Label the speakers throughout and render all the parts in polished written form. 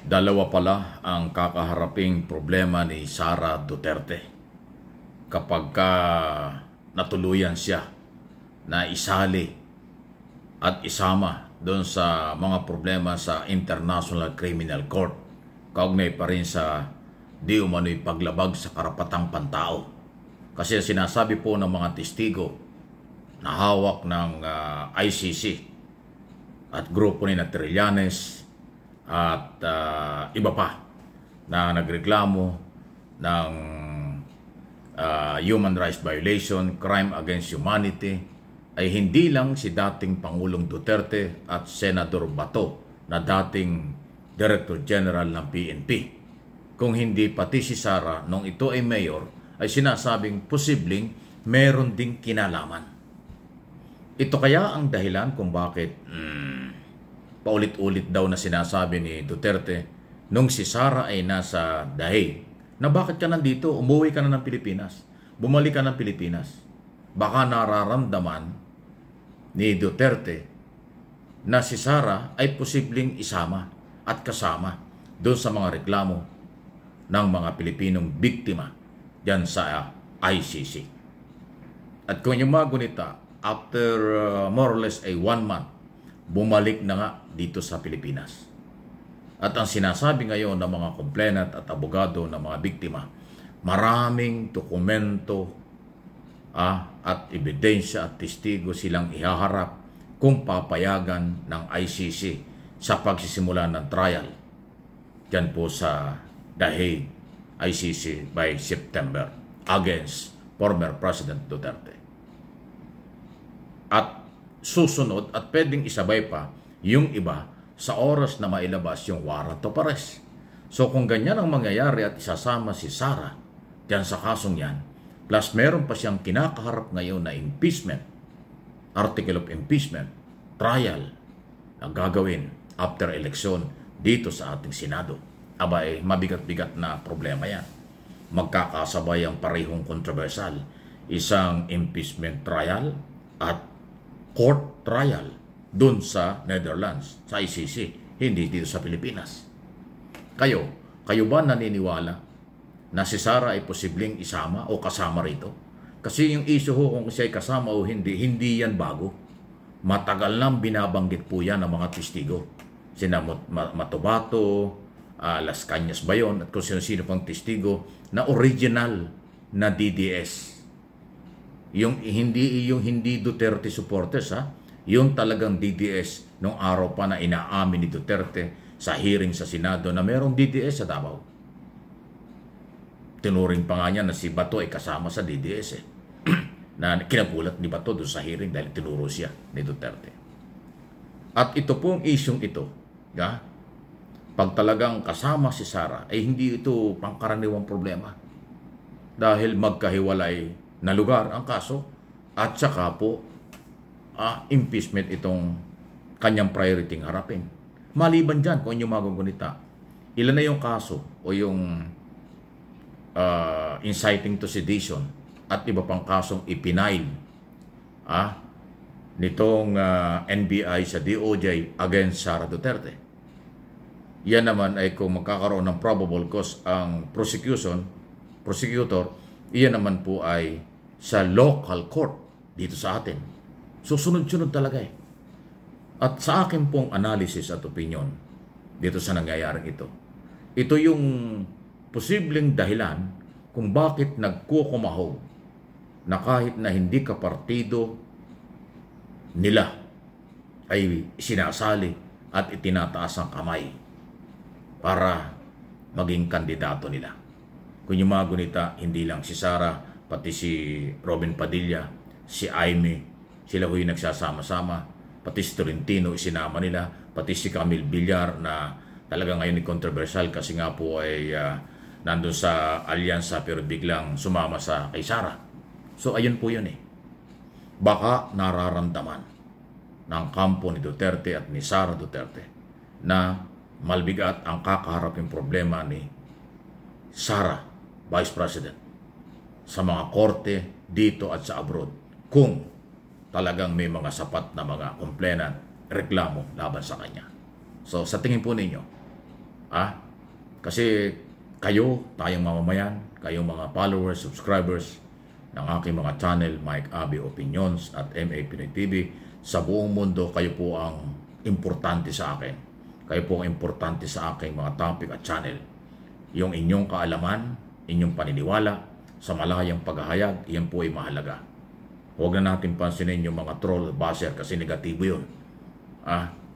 Speaker 1: Dalawa pala ang kakaharaping problema ni Sara Duterte kapag natuluyan siya na isali at isama doon sa mga problema sa International Criminal Court kaugnay pa rin sa di umano'y paglabag sa karapatang pantao. Kasi sinasabi po ng mga testigo na hawak ng ICC at grupo ni Trillanes at iba pa na nagreklamo ng human rights violation, crime against humanity, ay hindi lang si dating Pangulong Duterte at Senador Bato na dating Director General ng PNP, kung hindi pati si Sara nung ito ay mayor ay sinasabing posibleng meron ding kinalaman. Ito kaya ang dahilan kung bakit paulit-ulit daw na sinasabi ni Duterte nung si Sara ay nasa Dahig na bakit ka nandito, umuwi ka na ng Pilipinas, bumalik ka ng Pilipinas. Baka nararamdaman ni Duterte na si Sara ay posibleng isama at kasama doon sa mga reklamo ng mga Pilipinong biktima dyan sa ICC. At kung yung mga gunita, after more or less a 1 month, bumalik na nga dito sa Pilipinas. At ang sinasabi ngayon ng mga complainant at abogado ng mga biktima, maraming dokumento at ebidensya at testigo silang ihaharap kung papayagan ng ICC sa pagsisimula ng trial dyan po sa Dahig ICC by September against former President Duterte. At susunod at pwedeng isabay pa yung iba sa oras na mailabas yung warrant of arrest. So kung ganyan ang mangyayari at isasama si Sara dyan sa kasong yan, plus meron pa siyang kinakaharap ngayon na impeachment, article of impeachment, trial ang gagawin after election dito sa ating Senado. Abay, mabigat-bigat na problema yan. Magkakasabay ang parehong kontrobersyal. Isang impeachment trial at court trial dun sa Netherlands, sa ICC, hindi dito sa Pilipinas. Kayo ba naniniwala na si Sara ay posibleng isama o kasama rito? Kasi yung issue ho kung siya ay kasama o hindi yan bago. Matagal nang binabanggit po yan ng mga testigo. Sina Matobato, Las Cañas ba yun, at kung sino-sino pang testigo na original na DDS. Yung hindi Duterte supporters, yung talagang DDS nung araw pa na inaamin ni Duterte sa hearing sa Senado na merong DDS sa Davao. Tinuring pa nga niya na si Bato ay kasama sa DDS na kinagulat ni Bato doon sa hearing dahil tinuro siya ni Duterte. At ito pong isyong ito, pag talagang kasama si Sara, ay hindi ito pangkaraniwang problema. Dahil magkahiwalay na lugar ang kaso at saka po impeachment itong kanyang priority harapin. Maliban dyan, kung inyong magugunita, ilan na yung kaso o yung inciting to sedition at iba pang kasong ipinail nitong NBI sa DOJ against Sara Duterte. Yan naman ay kung magkakaroon ng probable cause ang prosecutor, iyan naman po ay sa local court dito sa atin. Susunod-sunod talaga eh. At sa akin pong analysis at opinion dito sa nangyayaring ito, ito yung posibleng dahilan kung bakit nagkukumahog na kahit na hindi ka partido nila ay sinasali at itinataas ang kamay para maging kandidato nila. Kung yung mga gunita, hindi lang si Sara, pati si Robin Padilla, si Aimee, sila ho'y nagsasama-sama, pati si Tolentino isinama nila, pati si Camille Villar na talaga ngayon ay controversial kasi nga po ay nandun sa alyansa pero biglang sumama sa kay Sara. So ayun po yun eh. Baka nararamdaman ng kampo ni Duterte at ni Sara Duterte na malbigat ang kakaharapin problema ni Sara, Vice President, sa mga korte dito at sa abroad kung talagang may mga sapat na mga complainant, reklamo laban sa kanya. So sa tingin po ninyo, Kasi kayo, tayong mamamayan, kayong mga followers, subscribers ng aking mga channel, Mike Abby Opinions at MA Pinoy TV, sa buong mundo, kayo po ang importante sa akin. Kayo po ang importante sa aking mga topic at channel. Yung inyong kaalaman, inyong paniniwala, sa malayang paghahayag, iyan po ay mahalaga. Huwag na natin pansinin yung mga troll basher kasi negatibo yun.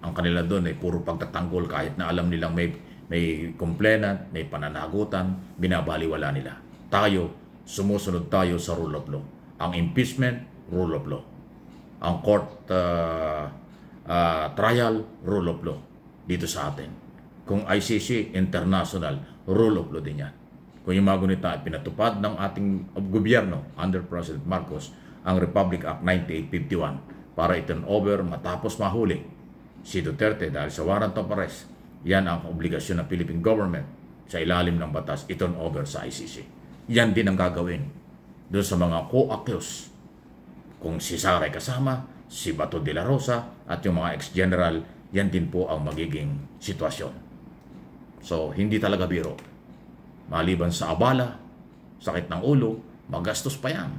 Speaker 1: Ang kanila doon ay puro pagtatanggol kahit na alam nilang may complainant, may pananagutan, binabaliwala nila. Tayo, sumusunod tayo sa rule of law. Ang impeachment, rule of law. Ang court trial, rule of law dito sa atin. Kung ICC, international, rule of law din yan. Kung yung mga gunita ay pinatupad ng ating gobyerno under President Marcos, ang Republic Act 9851 para i-turn over matapos mahuli si Duterte dahil sa warrant of arrest. Yan ang obligasyon ng Philippine government sa ilalim ng batas, i-turn over sa ICC. Yan din ang gagawin doon sa mga co-accused. Kung si Sara ay kasama, si Bato de la Rosa at yung mga ex-general, yan din po ang magiging sitwasyon. So, hindi talaga biro. Maliban sa abala, sakit ng ulo, magastos pa yan.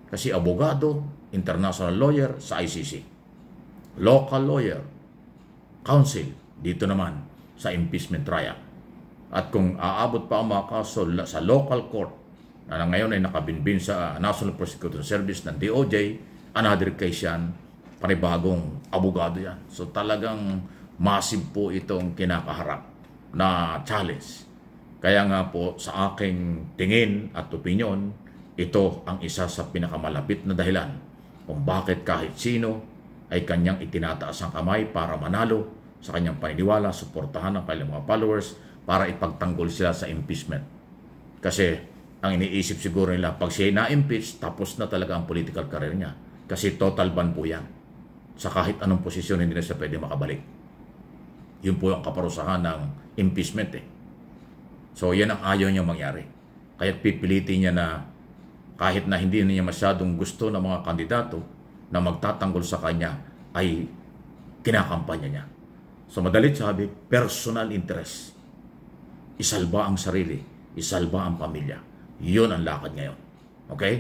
Speaker 1: Kasi abogado, international lawyer sa ICC. Local lawyer, counsel, dito naman sa impeachment trial. At kung aabot pa ang mga kaso sa local court na ngayon ay nakabinbin sa National Prosecution Service ng DOJ, another case yan, panibagong abogado yan. So talagang massive po itong kinakaharap na challenge. Kaya nga po sa aking tingin at opinyon, ito ang isa sa pinakamalapit na dahilan kung bakit kahit sino ay kanyang itinataas ang kamay para manalo sa kanyang paniniwala, suportahan ng kanilang mga followers para ipagtanggol sila sa impeachment. Kasi ang iniisip siguro nila, pag siya na-impeach, tapos na talaga ang political career niya. Kasi total ban po yan. Sa kahit anong posisyon, hindi na siya pwede makabalik. Yun po ang kaparusahan ng impeachment So yan ang ayaw niya mangyari. Kaya pipilitin niya na kahit na hindi niya masyadong gusto ng mga kandidato na magtatanggol sa kanya, ay kinakampanya niya. So madalit sabi, personal interest. Isalba ang sarili, isalba ang pamilya. Yun ang lakad ngayon. Okay?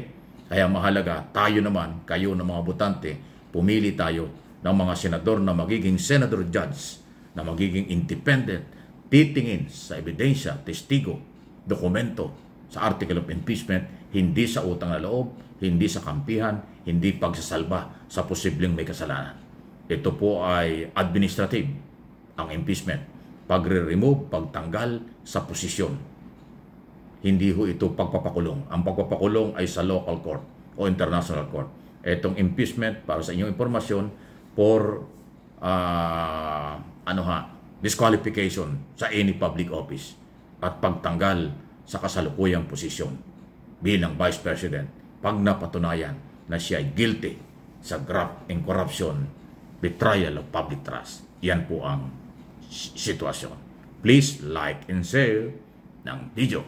Speaker 1: Kaya mahalaga, tayo naman, kayo ng mga botante, pumili tayo ng mga senador na magiging senador judge, na magiging independent, titingin sa ebidensya, testigo, dokumento sa article of impeachment, hindi sa utang na loob, hindi sa kampihan, hindi pagsasalba sa posibleng may kasalanan. Ito po ay administrative, ang impeachment. Pagre-remove, pagtanggal sa posisyon. Hindi ho ito pagpapakulong. Ang pagpapakulong ay sa local court o international court. Itong impeachment, para sa inyong informasyon, for disqualification sa any public office at pagtanggal sa kasalukuyang posisyon bilang Vice President pag napatunayan na siya ay guilty sa graft and corruption, betrayal of public trust. Yan po ang sitwasyon. Please like and share ng video.